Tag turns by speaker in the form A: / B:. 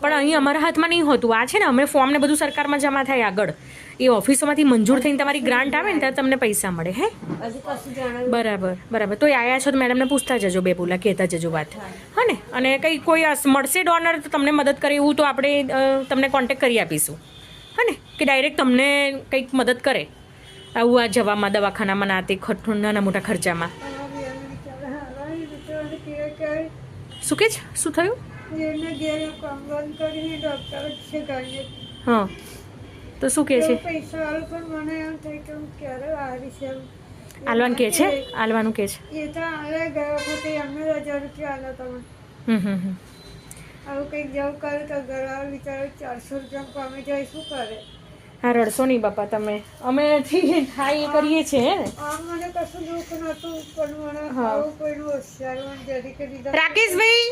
A: પણ અહીં અમારા હાથમાં નહીં હોતું. આ છે ને અમે ફોર્મ ને બધું સરકારમાં જમા થાય આગળ, એ ઓફિસોમાંથી મંજૂર થઈને તમારી ગ્રાન્ટ આવે ને ત્યારે તમને પૈસા મળે. હે, બરાબર બરાબર. તો આયા છો તો મેડમને પૂછતા જજો, બે બોલા કહેતા જજો વાત. હા ને, અને કંઈ કોઈ મળશે ડોનર તો તમને મદદ કરે એવું તો આપણે તમને કોન્ટેક્ટ કરી આપીશું. હા ને, કે ડાયરેક્ટ તમને કંઈક મદદ કરે આવું આ જવામાં, દવાખાનામાં, ના તે નાના મોટા ખર્ચામાં. શું કે છે? શું થયું? હા, તો શું કહે છે? આલવાનું કહે છે? આલવાનું કહે છે? હા, રડશો નહીં બાપા તમે, અમે થાય એ કરીએ છીએ. રાકેશભાઈ